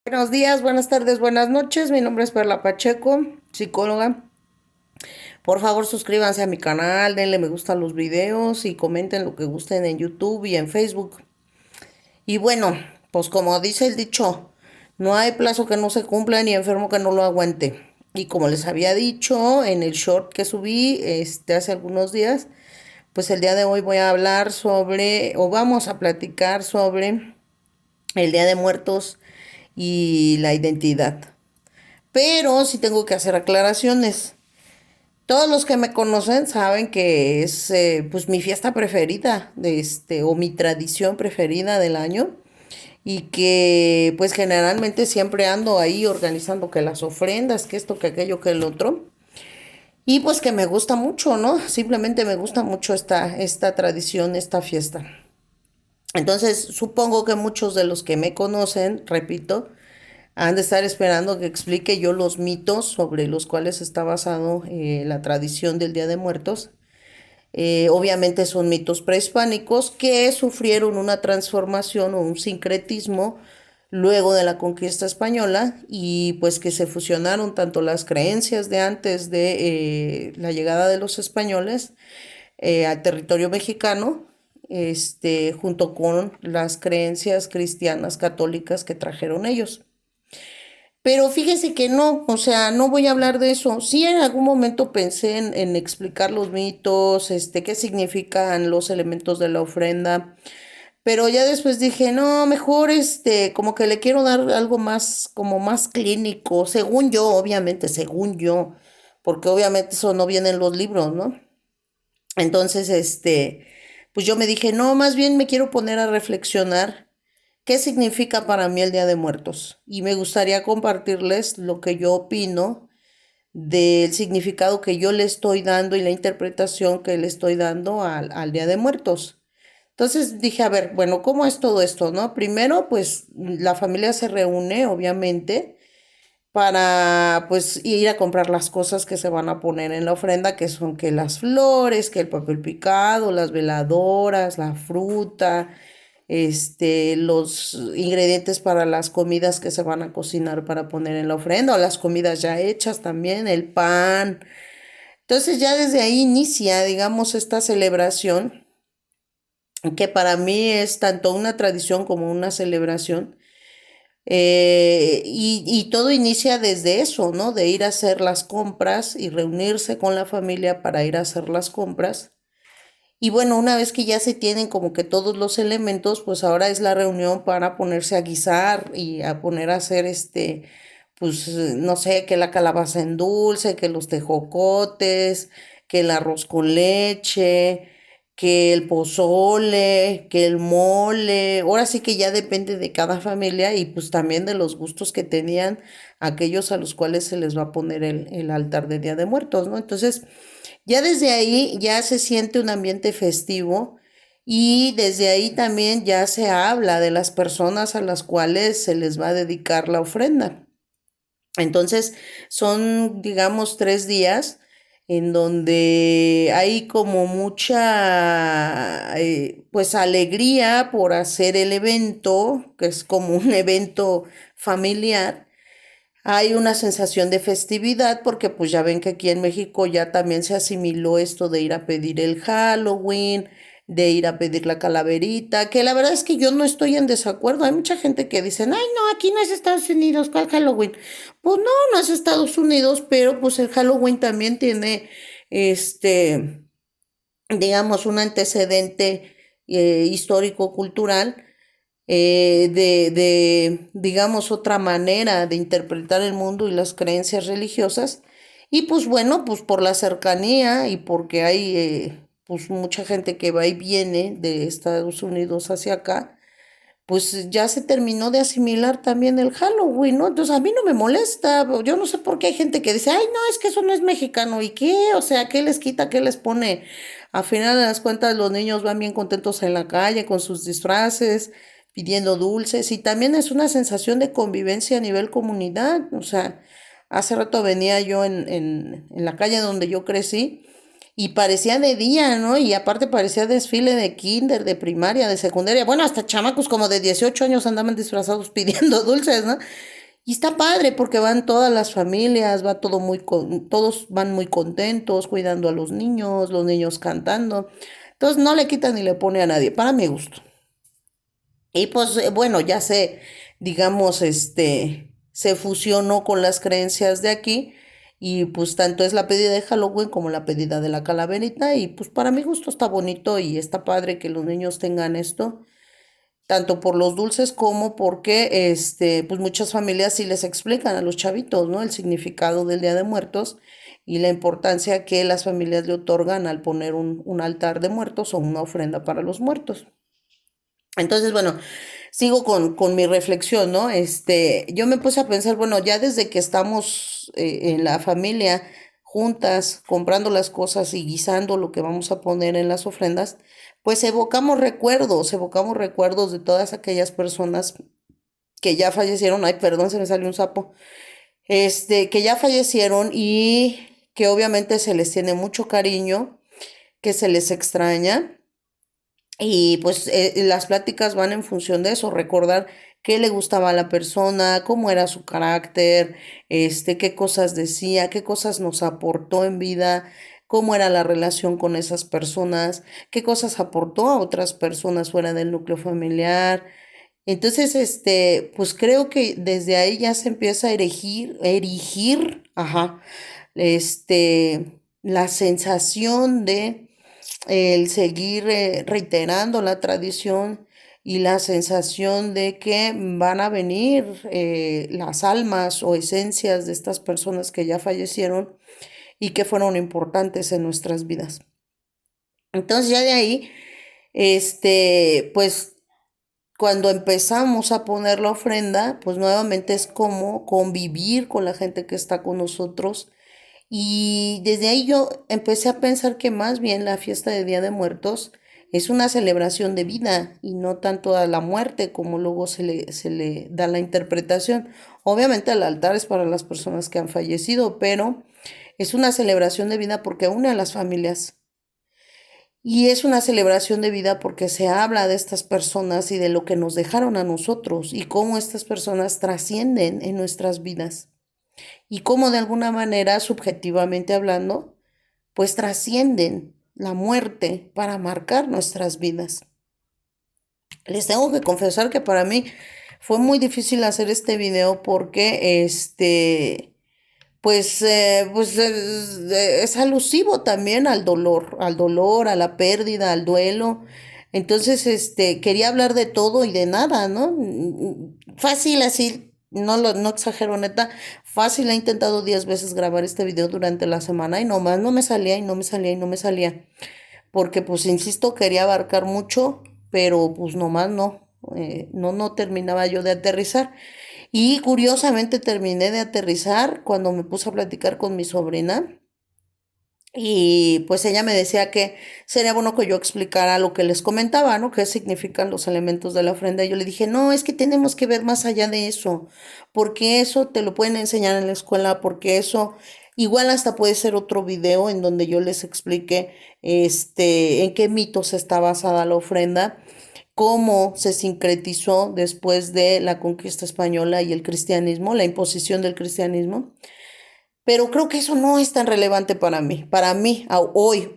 Buenos días, buenas tardes, buenas noches. Mi nombre es Perla Pacheco, psicóloga. Por favor, suscríbanse a mi canal, denle me gusta a los videos y comenten lo que gusten en YouTube y en Facebook. Y bueno, pues como dice el dicho, no hay plazo que no se cumpla ni enfermo que no lo aguante. Y como les había dicho en el short que subí hace algunos días, pues el día de hoy voy a hablar sobre, o vamos a platicar sobre el Día de Muertos y la identidad. Pero sí tengo que hacer aclaraciones. Todos los que me conocen saben que es pues mi fiesta preferida o mi tradición preferida del año y que pues generalmente siempre ando ahí organizando que las ofrendas, que esto, que aquello, que el otro. Y pues que me gusta mucho, ¿no? Simplemente me gusta mucho esta tradición, esta fiesta. Entonces, supongo que muchos de los que me conocen, repito, han de estar esperando que explique yo los mitos sobre los cuales está basado la tradición del Día de Muertos. Obviamente son mitos prehispánicos que sufrieron una transformación o un sincretismo luego de la conquista española y pues que se fusionaron tanto las creencias de antes de la llegada de los españoles al territorio mexicano, junto con las creencias cristianas católicas que trajeron ellos. Pero fíjese que no, o sea, no voy a hablar de eso. Sí, en algún momento pensé en explicar los mitos, qué significan los elementos de la ofrenda, pero ya después dije, no, mejor como que le quiero dar algo más, como más clínico, según yo, obviamente, según yo, porque obviamente eso no viene en los libros, ¿no? Entonces, pues yo me dije, no, más bien me quiero poner a reflexionar qué significa para mí el Día de Muertos. Y me gustaría compartirles lo que yo opino del significado que yo le estoy dando y la interpretación que le estoy dando al Día de Muertos. Entonces dije, a ver, bueno, ¿cómo es todo esto, no? Primero, pues la familia se reúne, obviamente, para pues ir a comprar las cosas que se van a poner en la ofrenda, que son que las flores, que el papel picado, las veladoras, la fruta, los ingredientes para las comidas que se van a cocinar para poner en la ofrenda, o las comidas ya hechas también, el pan. Entonces ya desde ahí inicia, digamos, esta celebración, que para mí es tanto una tradición como una celebración. Y todo inicia desde eso, ¿no? De ir a hacer las compras y reunirse con la familia para ir a hacer las compras. Y bueno, una vez que ya se tienen como que todos los elementos, pues ahora es la reunión para ponerse a guisar y a poner a hacer pues no sé, que la calabaza en dulce, que los tejocotes, que el arroz con leche, que el pozole, que el mole. Ahora sí que ya depende de cada familia y pues también de los gustos que tenían aquellos a los cuales se les va a poner el altar de Día de Muertos, ¿no? Entonces, ya desde ahí ya se siente un ambiente festivo y desde ahí también ya se habla de las personas a las cuales se les va a dedicar la ofrenda. Entonces son, digamos, 3 días en donde hay como mucha, pues, alegría por hacer el evento, que es como un evento familiar. Hay una sensación de festividad porque pues ya ven que aquí en México ya también se asimiló esto de ir a pedir el Halloween, de ir a pedir la calaverita, que la verdad es que yo no estoy en desacuerdo. Hay mucha gente que dicen, ay no, aquí no es Estados Unidos, ¿cuál Halloween? Pues no, no es Estados Unidos, pero pues el Halloween también tiene, digamos, un antecedente histórico-cultural, digamos, otra manera de interpretar el mundo y las creencias religiosas. Y pues bueno, pues por la cercanía y porque hay pues mucha gente que va y viene de Estados Unidos hacia acá, pues ya se terminó de asimilar también el Halloween, ¿no? Entonces a mí no me molesta, yo no sé por qué hay gente que dice, ay, no, es que eso no es mexicano, ¿y qué? O sea, ¿qué les quita, qué les pone? A final de las cuentas, los niños van bien contentos en la calle con sus disfraces, pidiendo dulces, y también es una sensación de convivencia a nivel comunidad. O sea, hace rato venía yo en la calle donde yo crecí. Y parecía de día, ¿no? Y aparte parecía desfile de kinder, de primaria, de secundaria. Bueno, hasta chamacos como de 18 años andaban disfrazados pidiendo dulces, ¿no? Y está padre porque van todas las familias, va todo todos van muy contentos, cuidando a los niños cantando. Entonces no le quita ni le pone a nadie, para mi gusto. Y pues bueno, ya se, digamos, se fusionó con las creencias de aquí y pues tanto es la pedida de Halloween como la pedida de la calaverita y pues para mi gusto está bonito y está padre que los niños tengan esto, tanto por los dulces como porque pues muchas familias sí les explican a los chavitos, ¿no? El significado del Día de Muertos y la importancia que las familias le otorgan al poner un altar de muertos o una ofrenda para los muertos. Entonces, bueno, sigo con mi reflexión, ¿no? Yo me puse a pensar, bueno, ya desde que estamos en la familia juntas, comprando las cosas y guisando lo que vamos a poner en las ofrendas, pues evocamos recuerdos de todas aquellas personas que ya fallecieron. Ay, perdón, se me salió un sapo. Que ya fallecieron y que obviamente se les tiene mucho cariño, que se les extraña. Y pues las pláticas van en función de eso, recordar qué le gustaba a la persona, cómo era su carácter, qué cosas decía, qué cosas nos aportó en vida, cómo era la relación con esas personas, qué cosas aportó a otras personas fuera del núcleo familiar. Entonces, pues creo que desde ahí ya se empieza a ajá, la sensación de el seguir reiterando la tradición y la sensación de que van a venir las almas o esencias de estas personas que ya fallecieron y que fueron importantes en nuestras vidas. Entonces ya de ahí, pues cuando empezamos a poner la ofrenda, pues nuevamente es como convivir con la gente que está con nosotros. Y desde ahí yo empecé a pensar que más bien la fiesta de Día de Muertos es una celebración de vida y no tanto a la muerte como luego se le da la interpretación. Obviamente el altar es para las personas que han fallecido, pero es una celebración de vida porque une a las familias. Y es una celebración de vida porque se habla de estas personas y de lo que nos dejaron a nosotros y cómo estas personas trascienden en nuestras vidas y cómo de alguna manera, subjetivamente hablando, pues trascienden la muerte para marcar nuestras vidas. Les tengo que confesar que para mí fue muy difícil hacer este video porque pues es alusivo también al dolor, a la pérdida, al duelo. Entonces, quería hablar de todo y de nada, ¿no? Fácil así, no exagero, neta, fácil, he intentado 10 veces grabar este video durante la semana y nomás no me salía y no me salía y no me salía. Porque, pues, insisto, quería abarcar mucho, pero pues nomás no terminaba yo de aterrizar. Y curiosamente terminé de aterrizar cuando me puse a platicar con mi sobrina y pues ella me decía que sería bueno que yo explicara lo que les comentaba, ¿no? ¿Qué significan los elementos de la ofrenda? Y yo le dije, no, es que tenemos que ver más allá de eso, porque eso te lo pueden enseñar en la escuela, porque eso igual hasta puede ser otro video en donde yo les explique en qué mitos está basada la ofrenda, cómo se sincretizó después de la conquista española y el cristianismo, la imposición del cristianismo. Pero creo que eso no es tan relevante para mí, hoy.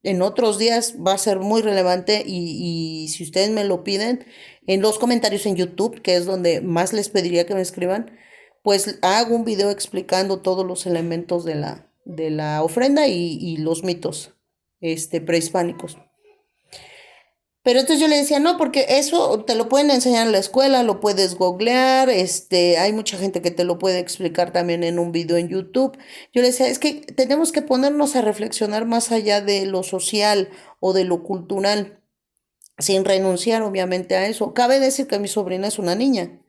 En otros días va a ser muy relevante y si ustedes me lo piden en los comentarios en YouTube, que es donde más les pediría que me escriban, pues hago un video explicando todos los elementos de la ofrenda y los mitos prehispánicos. Pero entonces yo le decía, no, porque eso te lo pueden enseñar en la escuela, lo puedes googlear, hay mucha gente que te lo puede explicar también en un video en YouTube. Yo le decía, es que tenemos que ponernos a reflexionar más allá de lo social o de lo cultural, sin renunciar obviamente a eso. Cabe decir que mi sobrina es una niña,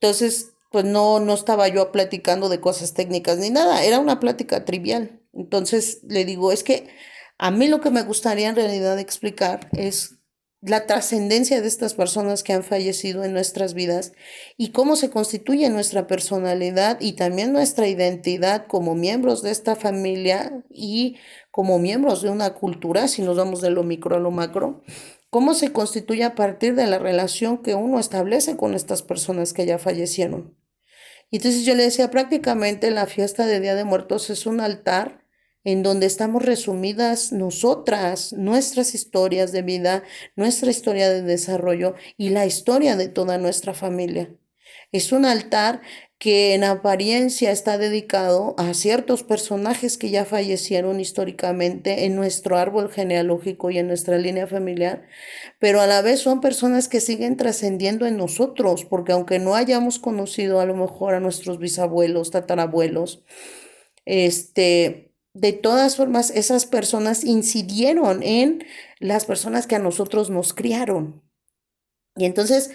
entonces pues no estaba yo platicando de cosas técnicas ni nada, era una plática trivial. Entonces le digo, es que a mí lo que me gustaría en realidad explicar es la trascendencia de estas personas que han fallecido en nuestras vidas y cómo se constituye nuestra personalidad y también nuestra identidad como miembros de esta familia y como miembros de una cultura, si nos vamos de lo micro a lo macro. cómo se constituye a partir de la relación que uno establece con estas personas que ya fallecieron. Y entonces yo le decía, prácticamente la fiesta de Día de Muertos es un altar en donde estamos resumidas nosotras, nuestras historias de vida, nuestra historia de desarrollo y la historia de toda nuestra familia. Es un altar que en apariencia está dedicado a ciertos personajes que ya fallecieron históricamente en nuestro árbol genealógico y en nuestra línea familiar, pero a la vez son personas que siguen trascendiendo en nosotros, porque aunque no hayamos conocido a lo mejor a nuestros bisabuelos, tatarabuelos, de todas formas, esas personas incidieron en las personas que a nosotros nos criaron. Y entonces,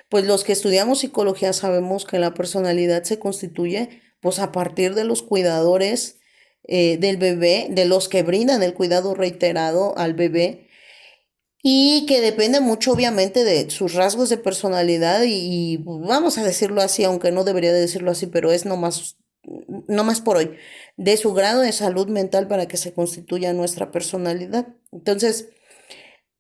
pues los que estudiamos psicología sabemos que la personalidad se constituye pues a partir de los cuidadores del bebé, de los que brindan el cuidado reiterado al bebé y que depende mucho obviamente de sus rasgos de personalidad y, pues, vamos a decirlo así, aunque no debería de decirlo así, pero es no más por hoy, de su grado de salud mental para que se constituya nuestra personalidad. Entonces,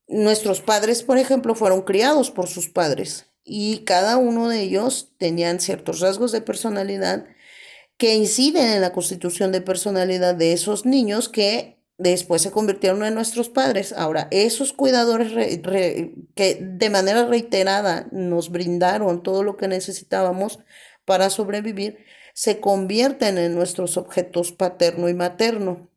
nuestros padres, por ejemplo, fueron criados por sus padres y cada uno de ellos tenían ciertos rasgos de personalidad que inciden en la constitución de personalidad de esos niños que después se convirtieron en nuestros padres. Ahora, esos cuidadores que de manera reiterada nos brindaron todo lo que necesitábamos para sobrevivir, se convierten en nuestros objetos paterno y materno.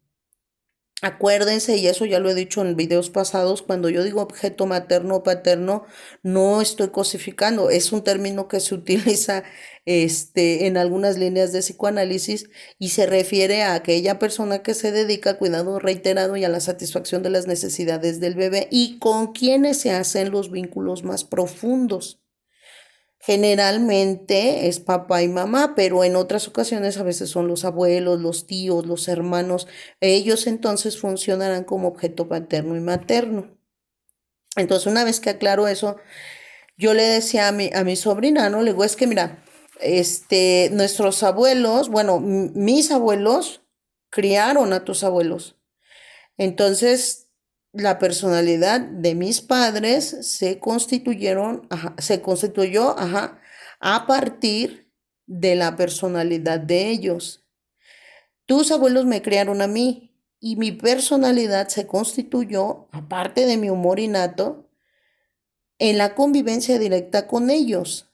Acuérdense, y eso ya lo he dicho en videos pasados, cuando yo digo objeto materno o paterno, no estoy cosificando, es un término que se utiliza en algunas líneas de psicoanálisis y se refiere a aquella persona que se dedica al cuidado reiterado y a la satisfacción de las necesidades del bebé y con quienes se hacen los vínculos más profundos. Generalmente es papá y mamá, pero en otras ocasiones a veces son los abuelos, los tíos, los hermanos. Ellos entonces funcionarán como objeto paterno y materno. Entonces, una vez que aclaro eso, yo le decía a mi sobrina, ¿no? Le digo, es que mira, nuestros abuelos, bueno, mis abuelos criaron a tus abuelos. Entonces, la personalidad de mis padres se constituyó, ajá, a partir de la personalidad de ellos. Tus abuelos me criaron a mí y mi personalidad se constituyó, aparte de mi humor innato, en la convivencia directa con ellos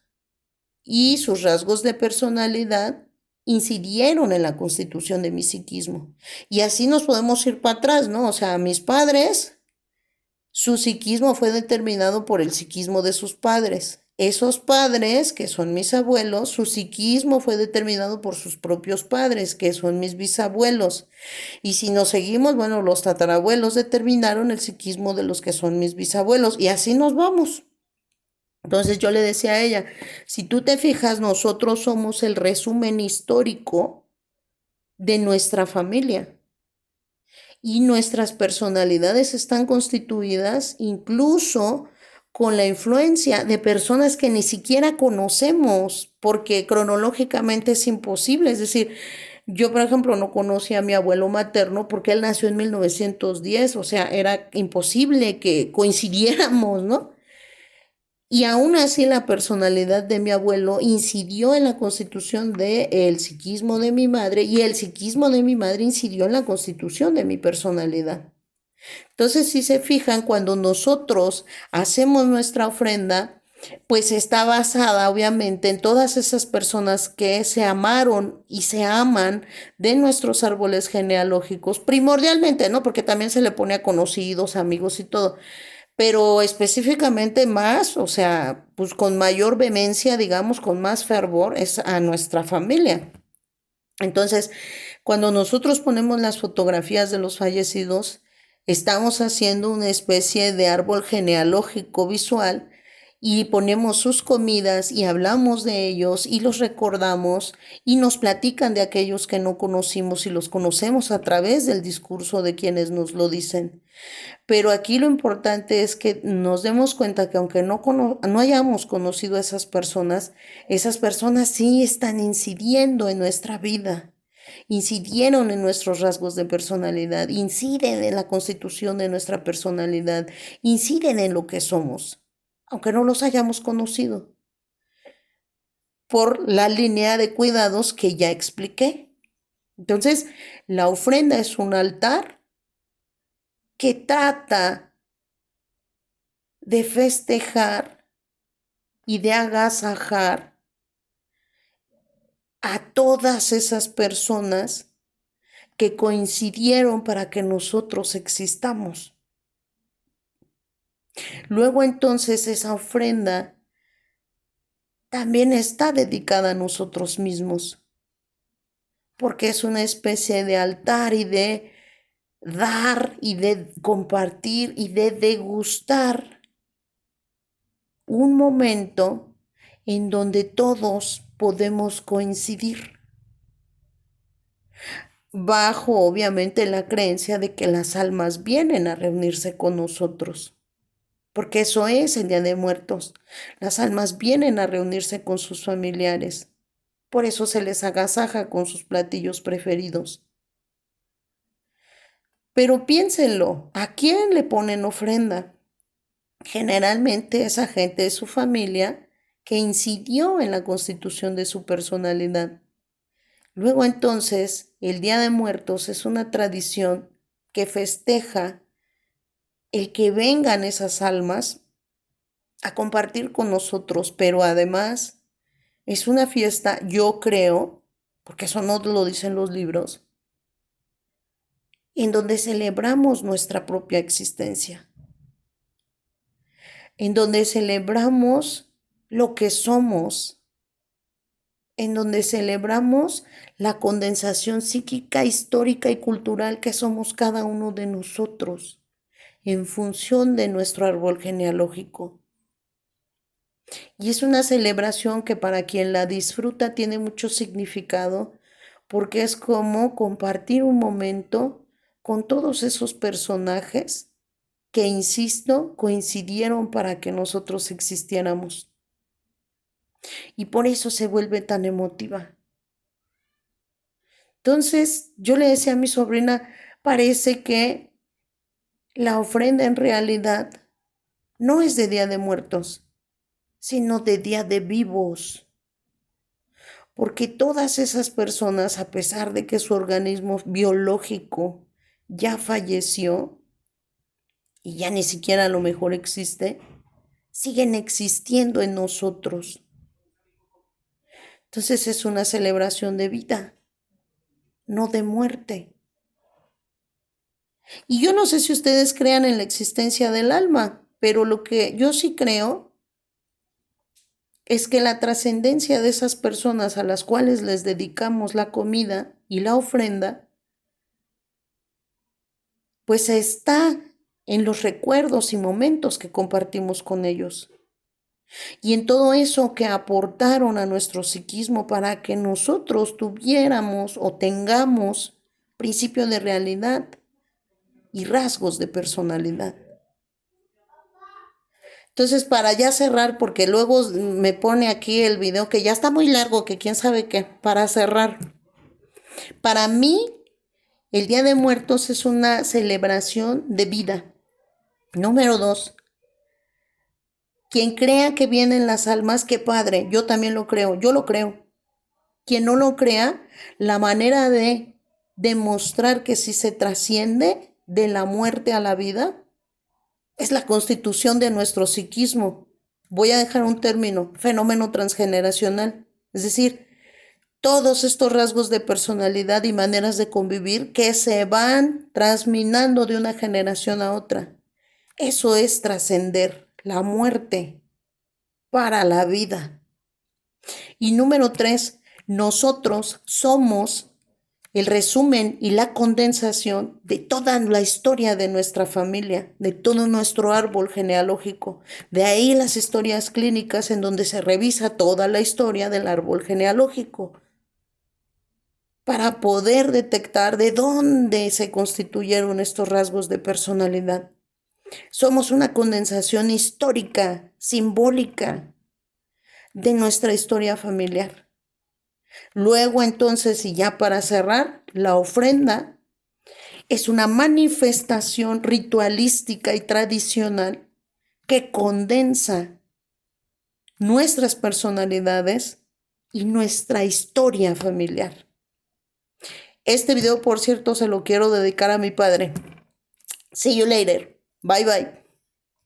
y sus rasgos de personalidad incidieron en la constitución de mi psiquismo. Y así nos podemos ir para atrás, ¿no? O sea, mis padres, su psiquismo fue determinado por el psiquismo de sus padres. Esos padres, que son mis abuelos, su psiquismo fue determinado por sus propios padres, que son mis bisabuelos. Y si nos seguimos, bueno, los tatarabuelos determinaron el psiquismo de los que son mis bisabuelos. Y así nos vamos. Entonces yo le decía a ella, si tú te fijas, nosotros somos el resumen histórico de nuestra familia y nuestras personalidades están constituidas incluso con la influencia de personas que ni siquiera conocemos, porque cronológicamente es imposible. Es decir, yo, por ejemplo, no conocí a mi abuelo materno porque él nació en 1910, o sea, era imposible que coincidiéramos, ¿no? Y aún así la personalidad de mi abuelo incidió en la constitución del psiquismo de mi madre y el psiquismo de mi madre incidió en la constitución de mi personalidad. Entonces, si se fijan, cuando nosotros hacemos nuestra ofrenda, pues está basada obviamente en todas esas personas que se amaron y se aman de nuestros árboles genealógicos, primordialmente, ¿no? Porque también se le pone a conocidos, amigos y todo, pero específicamente más, o sea, pues con mayor vehemencia, digamos, con más fervor, es a nuestra familia. Entonces, cuando nosotros ponemos las fotografías de los fallecidos, estamos haciendo una especie de árbol genealógico visual y ponemos sus comidas y hablamos de ellos y los recordamos y nos platican de aquellos que no conocimos y los conocemos a través del discurso de quienes nos lo dicen. Pero aquí lo importante es que nos demos cuenta que aunque no hayamos conocido a esas personas sí están incidiendo en nuestra vida. incidieron en nuestros rasgos de personalidad, inciden en la constitución de nuestra personalidad, inciden en lo que somos, aunque no los hayamos conocido, por la línea de cuidados que ya expliqué. Entonces, la ofrenda es un altar que trata de festejar y de agasajar a todas esas personas que coincidieron para que nosotros existamos. Luego entonces esa ofrenda también está dedicada a nosotros mismos, porque es una especie de altar y de dar y de compartir y de degustar un momento en donde todos podemos coincidir, bajo obviamente la creencia de que las almas vienen a reunirse con nosotros, porque eso es el Día de Muertos. Las almas vienen a reunirse con sus familiares, por eso se les agasaja con sus platillos preferidos. Pero piénsenlo, ¿a quién le ponen ofrenda? Generalmente esa gente de su familia que incidió en la constitución de su personalidad. Luego entonces, el Día de Muertos es una tradición que festeja el que vengan esas almas a compartir con nosotros, pero además es una fiesta, yo creo, porque eso no lo dicen los libros, en donde celebramos nuestra propia existencia, en donde celebramos lo que somos, en donde celebramos la condensación psíquica, histórica y cultural que somos cada uno de nosotros en función de nuestro árbol genealógico. Y es una celebración que para quien la disfruta tiene mucho significado porque es como compartir un momento con todos esos personajes que, insisto, coincidieron para que nosotros existiéramos. Y por eso se vuelve tan emotiva. Entonces, yo le decía a mi sobrina, parece que la ofrenda en realidad no es de Día de Muertos, sino de Día de Vivos. Porque todas esas personas, a pesar de que su organismo biológico ya falleció y ya ni siquiera a lo mejor existe, siguen existiendo en nosotros. Entonces es una celebración de vida, no de muerte. Y yo no sé si ustedes crean en la existencia del alma, pero lo que yo sí creo es que la trascendencia de esas personas a las cuales les dedicamos la comida y la ofrenda, pues está en los recuerdos y momentos que compartimos con ellos. Y en todo eso que aportaron a nuestro psiquismo para que nosotros tuviéramos o tengamos principio de realidad y rasgos de personalidad. Entonces, para ya cerrar, porque luego me pone aquí el video que ya está muy largo, que quién sabe qué, para cerrar. Para mí, el Día de Muertos es una celebración de vida. Número 2, quien crea que vienen las almas, qué padre, yo también lo creo, yo lo creo. Quien no lo crea, la manera de demostrar que si se trasciende de la muerte a la vida es la constitución de nuestro psiquismo. Voy a dejar un término, fenómeno transgeneracional. Es decir, todos estos rasgos de personalidad y maneras de convivir que se van transminando de una generación a otra. Eso es trascender la muerte para la vida. Y número 3, nosotros somos el resumen y la condensación de toda la historia de nuestra familia, de todo nuestro árbol genealógico. De ahí las historias clínicas en donde se revisa toda la historia del árbol genealógico para poder detectar de dónde se constituyeron estos rasgos de personalidad. Somos una condensación histórica, simbólica de nuestra historia familiar. Luego entonces, y ya para cerrar, la ofrenda es una manifestación ritualística y tradicional que condensa nuestras personalidades y nuestra historia familiar. Este video, por cierto, se lo quiero dedicar a mi padre. See you later. Bye bye.